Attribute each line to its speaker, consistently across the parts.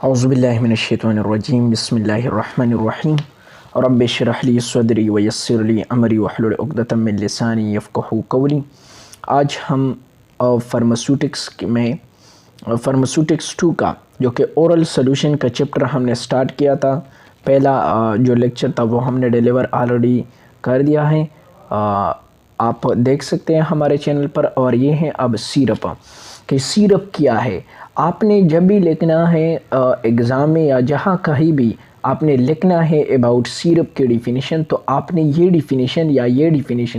Speaker 1: औज़ुबिल्लाहिमिनश्शैतानिर्रजीम बिस्मिल्लाहिर्रहमानिर्रहीम रब्बि इश्रह ली सदरी व यस्सिर ली अमरी वहलुल उक़दतम मिन लिसानी यफ़क़हू क़ौली। आज हम फार्मास्यूटिक्स 2 का जो कि ओरल सोल्यूशन का चैप्टर हमने स्टार्ट किया था। पहला जो लेक्चर था वो हमने डिलीवर ऑलरेडी कर दिया है, आप देख सकते हैं हमारे चैनल पर। और ये है अब सिरप कि सिरप क्या है। आपने जब भी लिखना है एग्ज़ाम में या जहाँ कहीं भी आपने लिखना है अबाउट सिरप की डिफिनीशन, तो आपने ये डिफिनीशन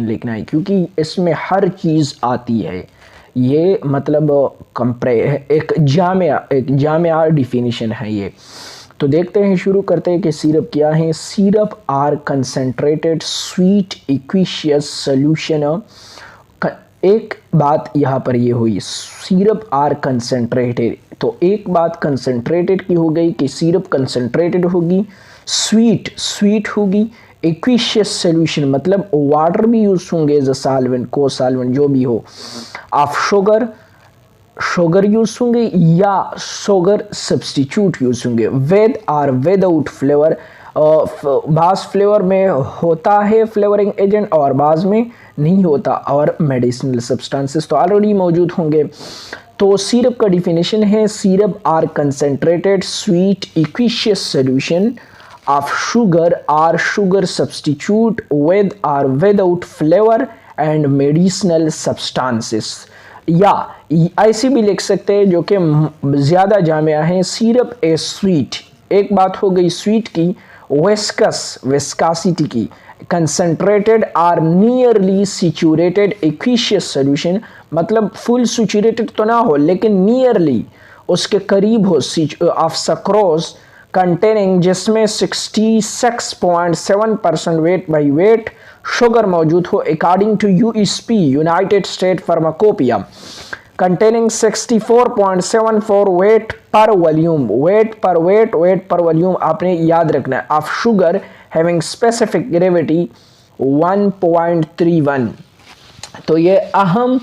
Speaker 1: लिखना है, क्योंकि इसमें हर चीज़ आती है। ये मतलब एक जामिया डिफिनीशन है ये। तो देखते हैं, शुरू करते हैं कि सिरप क्या है। Syrup are concentrated sweet aqueous solution. एक बात यहाँ पर ये हुई, सिरप आर कंसनट्रेटेड, तो एक बात कंसनट्रेटेड की हो गई कि सिरप कंसनट्रेटेड होगी, स्वीट होगी, एक्विशियस सोल्यूशन मतलब वाटर भी यूज होंगे एज अ सॉल्वेंट, को सॉल्वेंट जो भी हो, ऑफ शुगर यूज होंगे या शुगर सब्स्टिट्यूट यूज होंगे, विद और विदाउट फ्लेवर। बाज़ फ्लेवर में होता है फ्लेवरिंग एजेंट और बाज़ में नहीं होता, और मेडिसिनल सब्सटेंसेस तो ऑलरेडी मौजूद होंगे। तो सिरप का डिफिनेशन है, syrup are concentrated sweet aqueous solution of sugar और शुगर सब्स्टिट्यूट विद और without flavour and medicinal substances. या ऐसे भी लिख सकते हैं जो कि ज़्यादा जामिया है, सिरप ए स्वीट। एक बात हो गई स्वीट की, विस्कासिटी की, कंसनट्रेटेड आर नियरली सिचुरेटेड एक्विशियस सोल्यूशन मतलब फुल सिचुरेटेड तो ना हो लेकिन नियरली उसके करीब हो, ऑफ सक्रोज कंटेनिंग, जिसमें 66.7% वेट बाई वेट शुगर मौजूद हो according to USP United State pharmacopoeia, containing 64.74 weight पर वॉल्यूम, वेट पर वॉल्यूम आपने याद रखना है, of sugar having specific gravity 1.31। तो ये अहम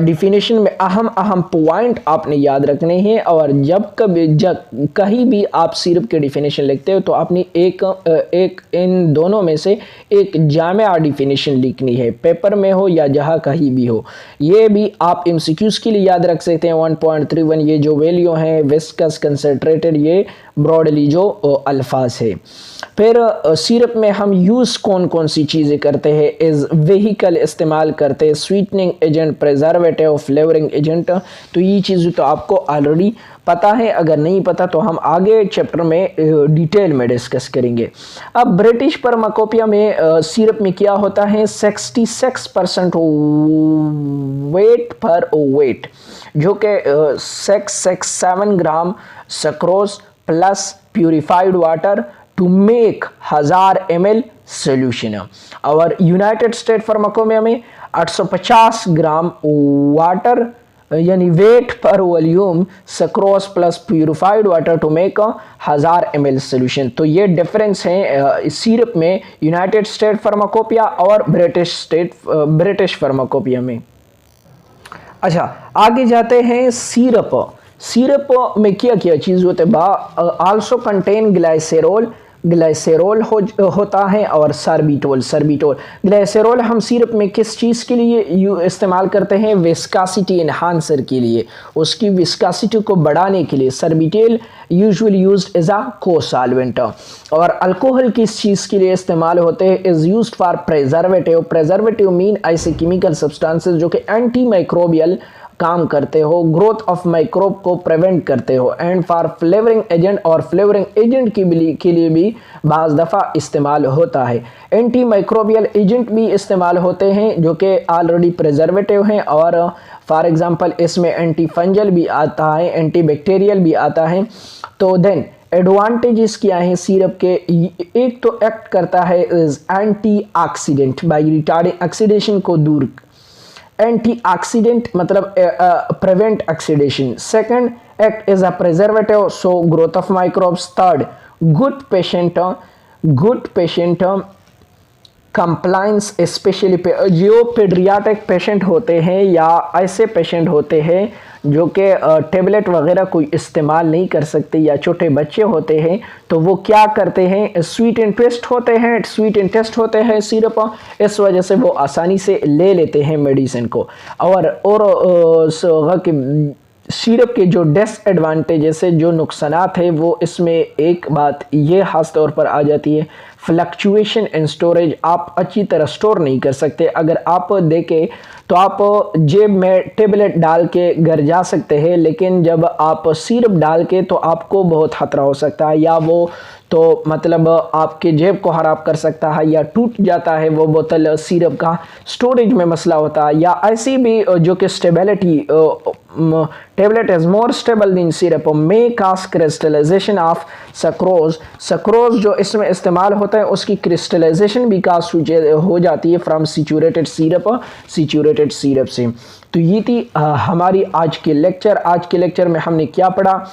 Speaker 1: डिफिनेशन में अहम पॉइंट आपने याद रखने हैं। और जब कहीं भी आप सिरप के डिफिनेशन लिखते हो तो आपने एक इन दोनों में से एक जामिया डिफिनेशन लिखनी है, पेपर में हो या जहाँ कहीं भी हो। ये भी आप एमसीक्यूज के लिए याद रख सकते हैं। 1.31 ये जो वैल्यू है, विस्कस, कंसनट्रेटेड, ये ब्रॉडली जो अल्फाज है। फिर सिरप में हम यूज़ कौन कौन सी चीज़ें करते हैं, इस व्हीकल इस्तेमाल करते हैं, sweetening agent, preservative, flavouring agent. तो ये चीज़ें तो आपको ऑलरेडी पता है, अगर नहीं पता तो हम आगे चैप्टर में डिटेल में डिस्कस करेंगे। अब ब्रिटिश फार्माकोपिया में सिरप में क्या होता है, 66% वेट पर वेट, जो कि 667 gram sucrose plus purified water to make 1000 ml solution. और यूनाइटेड स्टेट फार्माकोपिया में 850 ग्राम वाटर यानी वेट पर volume sucrose plus purified water to make 1000 ml solution. तो ये डिफरेंस है सिरप में यूनाइटेड स्टेट फार्माकोपिया और ब्रिटिश फार्माकोपिया में। अच्छा, आगे जाते हैं। सिरप में क्या क्या चीज़ होते हैं, आल्सो कंटेन ग्लाइसेरोल होता है और सर्बिटोल। ग्लाइसेरोल हम सिरप में किस चीज़ के लिए इस्तेमाल करते हैं, विस्कासिटी एनहांसर के लिए, उसकी विस्कासिटी को बढ़ाने के लिए। सर्बिटोल यूजुअली यूज्ड एज अ को-सॉल्वेंट। और अल्कोहल किस चीज़ के लिए इस्तेमाल होते हैं, is used for preservative mean ऐसे केमिकल सब्सटेंसेस जो कि एंटी माइक्रोबियल काम करते हो, ग्रोथ ऑफ माइक्रोब को प्रिवेंट करते हो, एंड फॉर फ्लेवरिंग एजेंट, और फ्लेवरिंग एजेंट के लिए भी बाज़ दफ़ा इस्तेमाल होता है। एंटी माइक्रोबियल एजेंट भी इस्तेमाल होते हैं जो कि ऑलरेडी प्रिजर्वेटिव हैं, और फॉर एग्जांपल इसमें एंटी फंजल भी आता है, एंटी बैक्टीरियल भी आता है। तो देन एडवांटेजेस क्या हैं सिरप के, एक तो एक्ट करता है is antioxidant by retarding oxidation को दूर, एंटीऑक्सीडेंट मतलब prevent oxidation. Second, act as a preservative, so growth of microbes. Third, good patient compliance, specially जो पेडियाट्रिक पेशेंट होते हैं या ऐसे पेशेंट होते हैं जो कि टेबलेट वगैरह कोई इस्तेमाल नहीं कर सकते या छोटे बच्चे होते हैं, तो वो क्या करते हैं, स्वीट इंटरेस्ट होते हैं सिरप, इस वजह से वो आसानी से ले लेते हैं मेडिसिन को। और सिरप के जो डिसएडवांटेजेस है, जो नुकसानात है, वो इसमें एक बात ये खास तौर पर आ जाती है, फ्लक्चुएशन इन स्टोरेज। आप अच्छी तरह स्टोर नहीं कर सकते। अगर आप देखें तो आप जेब में टेबलेट डाल के घर जा सकते हैं, लेकिन जब आप सिरप डाल के तो आपको बहुत खतरा हो सकता है, या वो तो मतलब आपके जेब को ख़राब कर सकता है, या टूट जाता है वो बोतल सिरप का, स्टोरेज में मसला होता है, या ऐसी भी जो कि stability, tablet is more stable than syrup, may cause crystallization of sucrose जो इसमें इस्तेमाल होता है उसकी क्रिस्टलाइजेशन भी कास्ट हो जाती है फ्रॉम सिचुरेटेड सिरप से। तो ये थी हमारी आज के लेक्चर में हमने क्या पढ़ा,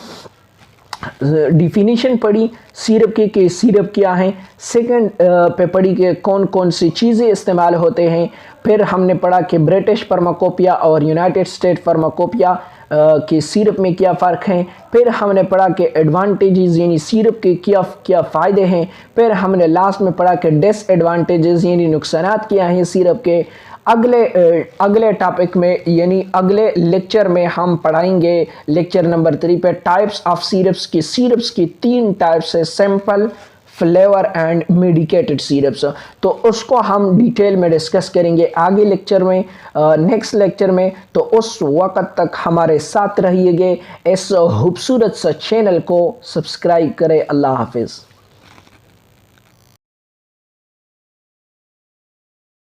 Speaker 1: डिफिनीशन पढ़ी सिरप के सिरप क्या है, सेकंड पे पढ़ी कि कौन कौन सी चीज़ें इस्तेमाल होते हैं, फिर हमने पढ़ा कि ब्रिटिश फार्माकोपिया और यूनाइटेड स्टेट फार्माकोपिया के सिरप में क्या फ़र्क है, फिर हमने पढ़ा कि एडवांटेजेस यानी सिरप के क्या फ़ायदे हैं, फिर हमने लास्ट में पढ़ा कि डिसएडवांटेजेस यानी नुकसानात क्या हैं सिरप के। अगले टॉपिक में यानी अगले लेक्चर में हम पढ़ाएंगे लेक्चर नंबर 3 पे टाइप्स ऑफ सिरप्स की 3 टाइप्स है, simple, flavour and medicated syrups. तो उसको हम डिटेल में डिस्कस करेंगे आगे लेक्चर में, नेक्स्ट लेक्चर में। तो उस वक्त तक हमारे साथ रहिएगा, इस खूबसूरत सा चैनल को सब्सक्राइब करें। अल्लाह हाफिज़।